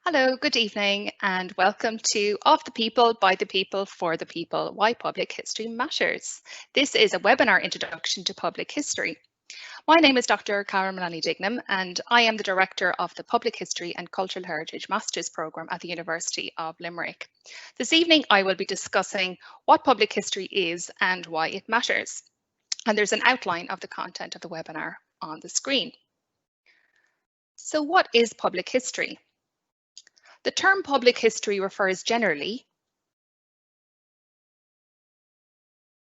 Hello, good evening, and welcome to Of the People, by the People, for the People, Why Public History Matters. This is a webinar introduction to public history. My name is Dr Karol Mullaney Dignam, and I am the Director of the Public History and Cultural Heritage Masters Programme at the University of Limerick. This evening, I will be discussing what public history is and why it matters. And there's an outline of the content of the webinar on the screen. So what is public history? The term public history refers generally,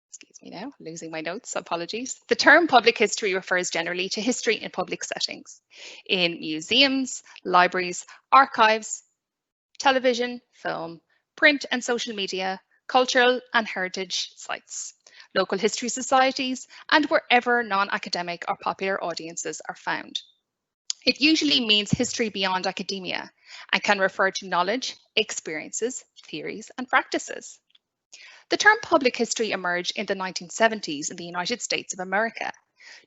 excuse me now, losing my notes, apologies. The term public history refers generally to history in public settings, in museums, libraries, archives, television, film, print and social media, cultural and heritage sites, local history societies, and wherever non-academic or popular audiences are found. It usually means history beyond academia and can refer to knowledge, experiences, theories, and practices. The term public history emerged in the 1970s in the United States of America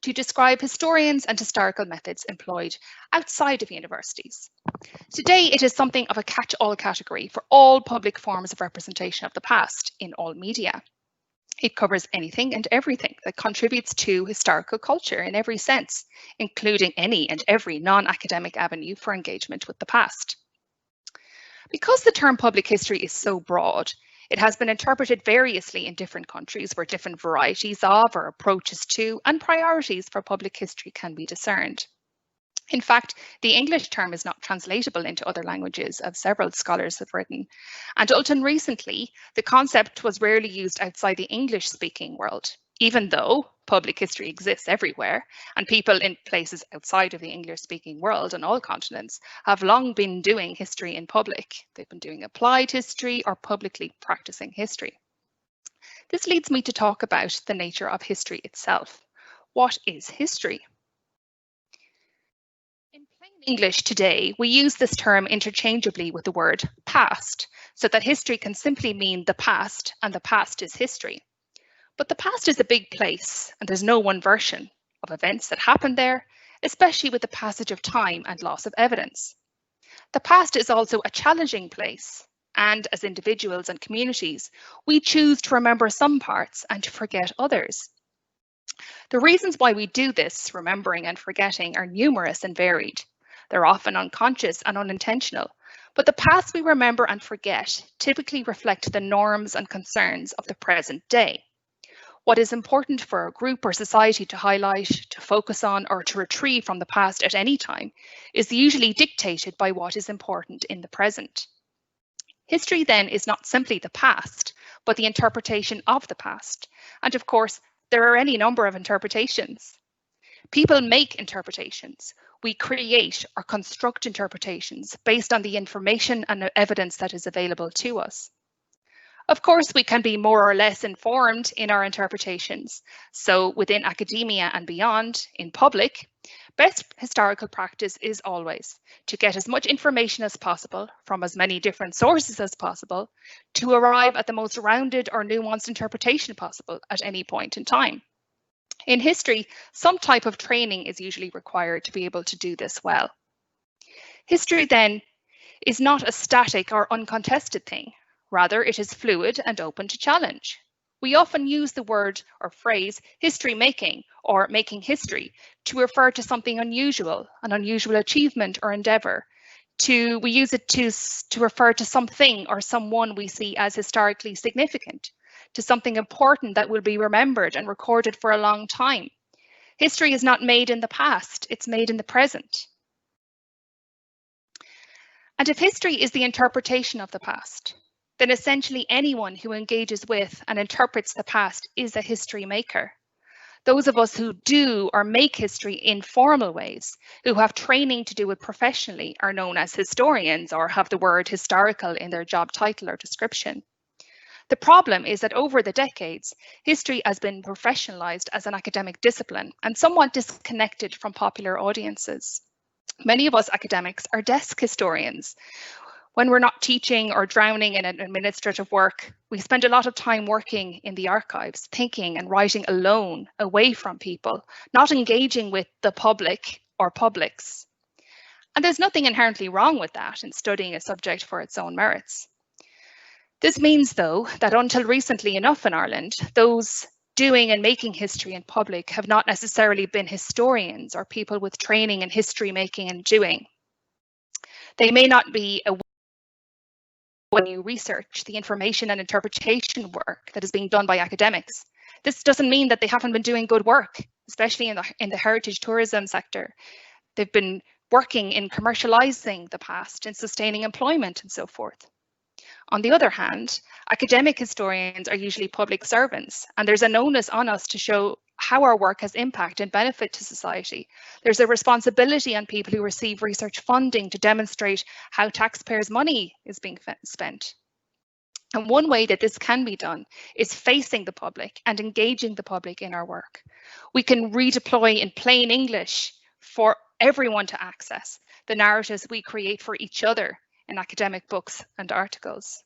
to describe historians and historical methods employed outside of universities. Today, it is something of a catch-all category for all public forms of representation of the past in all media. It covers anything and everything that contributes to historical culture in every sense, including any and every non-academic avenue for engagement with the past. Because the term public history is so broad, it has been interpreted variously in different countries where different varieties of or approaches to and priorities for public history can be discerned. In fact, the English term is not translatable into other languages, as several scholars have written. And until recently, the concept was rarely used outside the English-speaking world, even though public history exists everywhere, and people in places outside of the English-speaking world on all continents have long been doing history in public. They've been doing applied history or publicly practicing history. This leads me to talk about the nature of history itself. What is history? In plain English today, we use this term interchangeably with the word past, so that history can simply mean the past, and the past is history. But the past is a big place, and there's no one version of events that happened there, especially with the passage of time and loss of evidence. The past is also a challenging place, and as individuals and communities, we choose to remember some parts and to forget others. The reasons why we do this, remembering and forgetting, are numerous and varied. They're often unconscious and unintentional, but the past we remember and forget typically reflect the norms and concerns of the present day. What is important for a group or society to highlight, to focus on, or to retrieve from the past at any time is usually dictated by what is important in the present. History then is not simply the past, but the interpretation of the past. And of course, there are any number of interpretations. People make interpretations. We create or construct interpretations based on the information and evidence that is available to us. Of course, we can be more or less informed in our interpretations. So within academia and beyond, in public, best historical practice is always to get as much information as possible from as many different sources as possible to arrive at the most rounded or nuanced interpretation possible at any point in time. In history, some type of training is usually required to be able to do this well. History then is not a static or uncontested thing. Rather, it is fluid and open to challenge. We often use the word or phrase history making or making history to refer to something unusual, an unusual achievement or endeavor. We use it to refer to something or someone we see as historically significant, to something important that will be remembered and recorded for a long time. History is not made in the past, it's made in the present. And if history is the interpretation of the past, then essentially anyone who engages with and interprets the past is a history maker. Those of us who do or make history in formal ways, who have training to do it professionally, are known as historians or have the word historical in their job title or description. The problem is that over the decades, history has been professionalized as an academic discipline and somewhat disconnected from popular audiences. Many of us academics are desk historians. When we're not teaching or drowning in an administrative work, we spend a lot of time working in the archives, thinking and writing alone, away from people, not engaging with the public or publics. And there's nothing inherently wrong with that in studying a subject for its own merits. This means, though, that until recently enough in Ireland, those doing and making history in public have not necessarily been historians or people with training in history making and doing. They may not be aware when you research the information and interpretation work that is being done by academics. This doesn't mean that they haven't been doing good work, especially in the heritage tourism sector. They've been working in commercializing the past, in sustaining employment and so forth. On the other hand, academic historians are usually public servants, and there's an onus on us to show how our work has impact and benefit to society. There's a responsibility on people who receive research funding to demonstrate how taxpayers' money is being spent. And one way that this can be done is facing the public and engaging the public in our work. We can redeploy in plain English for everyone to access the narratives we create for each other in academic books and articles.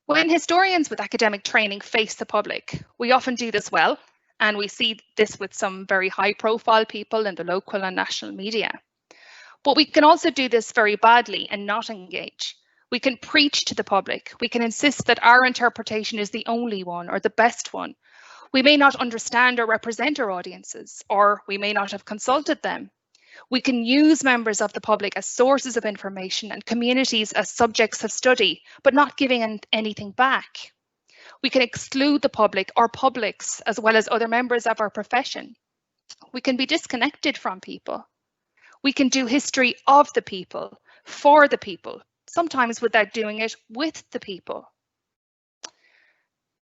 When historians with academic training face the public, we often do this well, and we see this with some very high-profile people in the local and national media. But we can also do this very badly and not engage. We can preach to the public. We can insist that our interpretation is the only one or the best one. We may not understand or represent our audiences, or we may not have consulted them. We can use members of the public as sources of information and communities as subjects of study, but not giving anything back. We can exclude the public or publics as well as other members of our profession. We can be disconnected from people. We can do history of the people, for the people, sometimes without doing it with the people.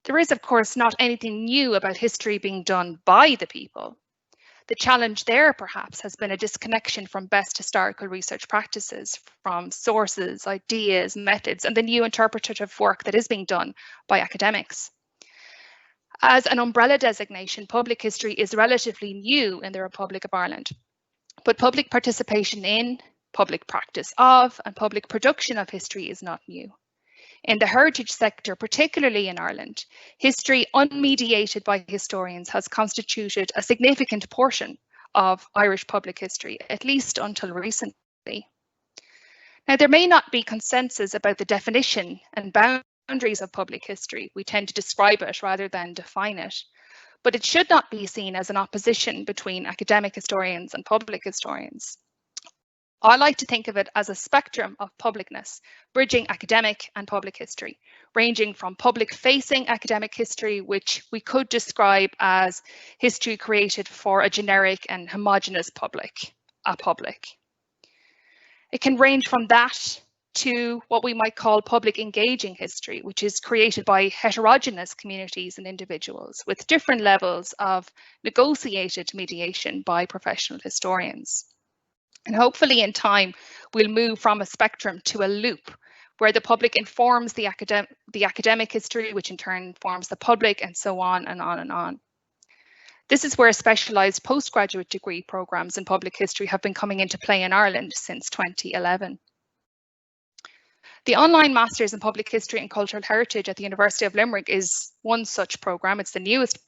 There is, of course, not anything new about history being done by the people. The challenge there, perhaps, has been a disconnection from best historical research practices, from sources, ideas, methods, and the new interpretative work that is being done by academics. As an umbrella designation, public history is relatively new in the Republic of Ireland, but public participation in, public practice of, and public production of history is not new. In the heritage sector, particularly in Ireland, history unmediated by historians has constituted a significant portion of Irish public history, at least until recently. Now, there may not be consensus about the definition and boundaries of public history. We tend to describe it rather than define it, but it should not be seen as an opposition between academic historians and public historians. I like to think of it as a spectrum of publicness, bridging academic and public history, ranging from public-facing academic history, which we could describe as history created for a generic and homogeneous public, a public. It can range from that to what we might call public engaging history, which is created by heterogeneous communities and individuals with different levels of negotiated mediation by professional historians. And hopefully in time, we'll move from a spectrum to a loop where the public informs the academic history, which in turn informs the public, and so on and on and on. This is where specialised postgraduate degree programmes in public history have been coming into play in Ireland since 2011. The online Masters in Public History and Cultural Heritage at the University of Limerick is one such programme. It's the newest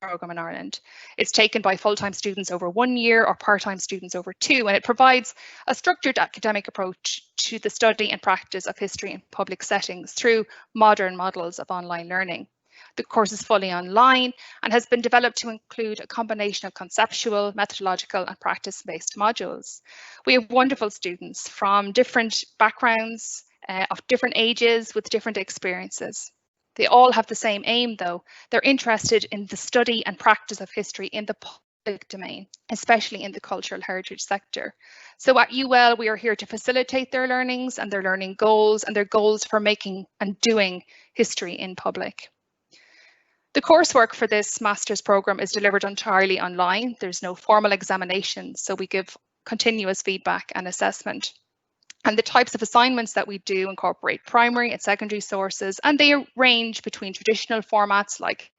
programme in Ireland. It's taken by full-time students over 1 year or part-time students over 2, and it provides a structured academic approach to the study and practice of history in public settings through modern models of online learning. The course is fully online and has been developed to include a combination of conceptual, methodological and practice-based modules. We have wonderful students from different backgrounds, of different ages, with different experiences. They all have the same aim, though. They're interested in the study and practice of history in the public domain, especially in the cultural heritage sector. So at UL, we are here to facilitate their learnings and their learning goals and their goals for making and doing history in public. The coursework for this master's programme is delivered entirely online. There's no formal examinations, so we give continuous feedback and assessment. And the types of assignments that we do incorporate primary and secondary sources, and they range between traditional formats like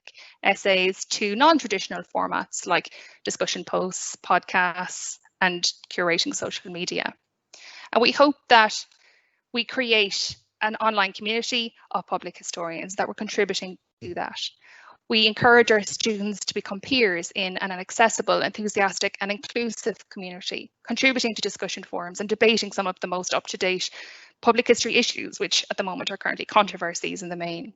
essays to non-traditional formats like discussion posts, podcasts, and curating social media. And we hope that we create an online community of public historians that we're contributing to that. We encourage our students to become peers in an accessible, enthusiastic and inclusive community, contributing to discussion forums and debating some of the most up-to-date public history issues, which at the moment are currently controversies in the main.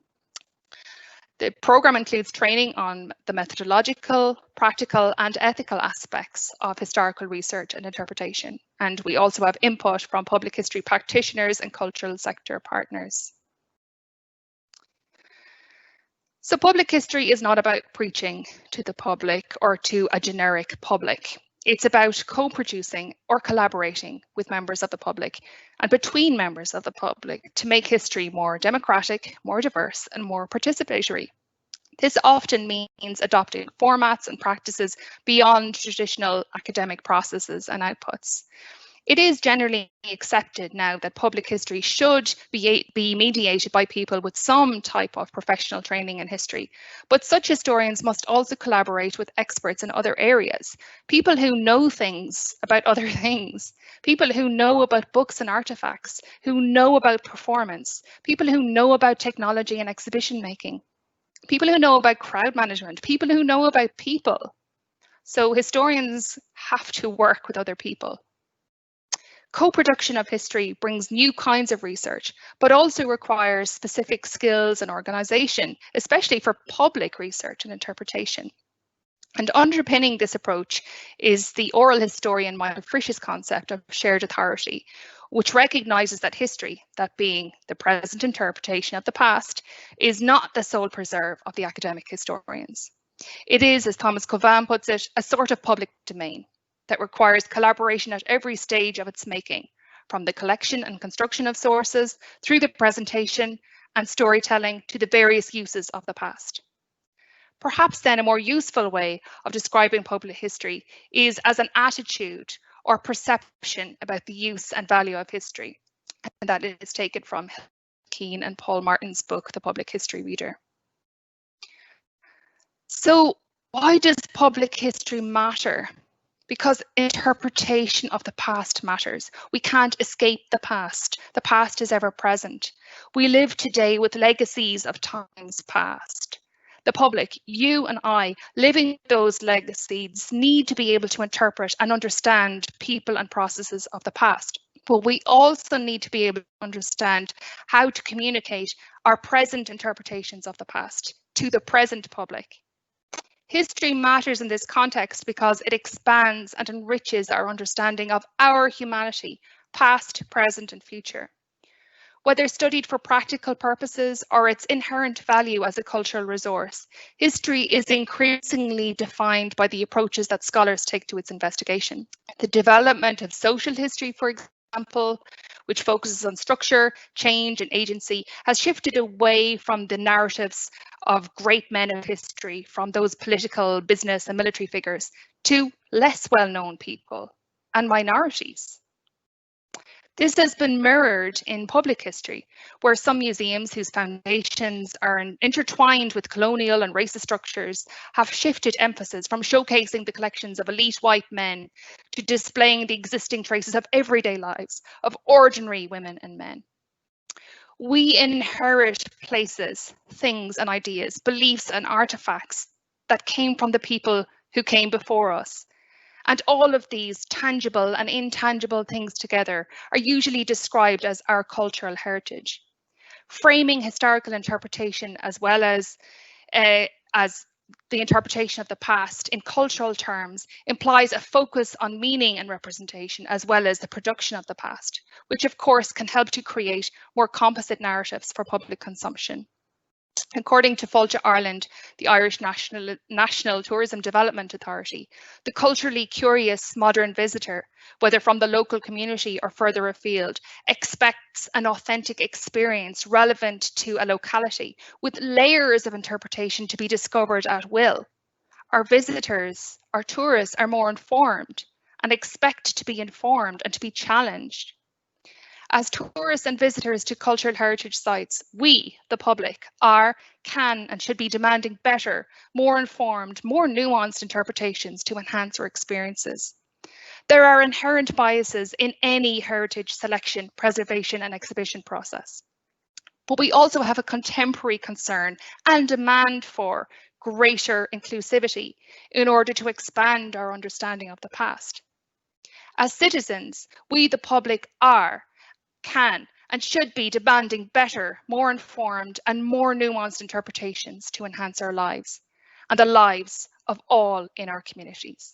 The programme includes training on the methodological, practical and ethical aspects of historical research and interpretation. And we also have input from public history practitioners and cultural sector partners. So public history is not about preaching to the public or to a generic public. It's about co-producing or collaborating with members of the public and between members of the public to make history more democratic, more diverse and more participatory. This often means adopting formats and practices beyond traditional academic processes and outputs. It is generally accepted now that public history should be mediated by people with some type of professional training in history, but such historians must also collaborate with experts in other areas, people who know things about other things, people who know about books and artifacts, who know about performance, people who know about technology and exhibition making, people who know about crowd management, people who know about people. So historians have to work with other people. Co-production of history brings new kinds of research, but also requires specific skills and organisation, especially for public research and interpretation. And underpinning this approach is the oral historian Michael Frisch's concept of shared authority, which recognises that history, that being the present interpretation of the past, is not the sole preserve of the academic historians. It is, as Thomas Covan puts it, a sort of public domain that requires collaboration at every stage of its making, from the collection and construction of sources, through the presentation and storytelling to the various uses of the past. Perhaps then a more useful way of describing public history is as an attitude or perception about the use and value of history. And that is taken from Keane and Paul Martin's book, The Public History Reader. So why does public history matter? Because interpretation of the past matters. We can't escape the past. The past is ever present. We live today with legacies of times past. The public, you and I, living those legacies, need to be able to interpret and understand people and processes of the past. But we also need to be able to understand how to communicate our present interpretations of the past to the present public. History matters in this context because it expands and enriches our understanding of our humanity, past, present and future. Whether studied for practical purposes or its inherent value as a cultural resource, history is increasingly defined by the approaches that scholars take to its investigation. The development of social history, for example, which focuses on structure, change and agency, has shifted away from the narratives of great men of history, from those political, business and military figures, to less well-known people and minorities. This has been mirrored in public history, where some museums whose foundations are intertwined with colonial and racist structures have shifted emphasis from showcasing the collections of elite white men to displaying the existing traces of everyday lives of ordinary women and men. We inherit places, things and ideas, beliefs and artifacts that came from the people who came before us. And all of these tangible and intangible things together are usually described as our cultural heritage. Framing historical interpretation as well as the interpretation of the past in cultural terms implies a focus on meaning and representation as well as the production of the past, which of course can help to create more composite narratives for public consumption. According to Fáilte Ireland, the Irish National Tourism Development Authority, the culturally curious modern visitor, whether from the local community or further afield, expects an authentic experience relevant to a locality with layers of interpretation to be discovered at will. Our visitors, our tourists are more informed and expect to be informed and to be challenged. As tourists and visitors to cultural heritage sites, we, the public, can and should be demanding better, more informed, more nuanced interpretations to enhance our experiences. There are inherent biases in any heritage selection, preservation and exhibition process. But we also have a contemporary concern and demand for greater inclusivity in order to expand our understanding of the past. As citizens, we the public are, can and should be demanding better, more informed and more nuanced interpretations to enhance our lives and the lives of all in our communities.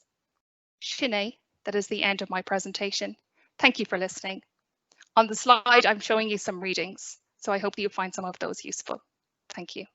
Sinead, that is the end of my presentation. Thank you for listening. On the slide, I'm showing you some readings, so I hope that you find some of those useful. Thank you.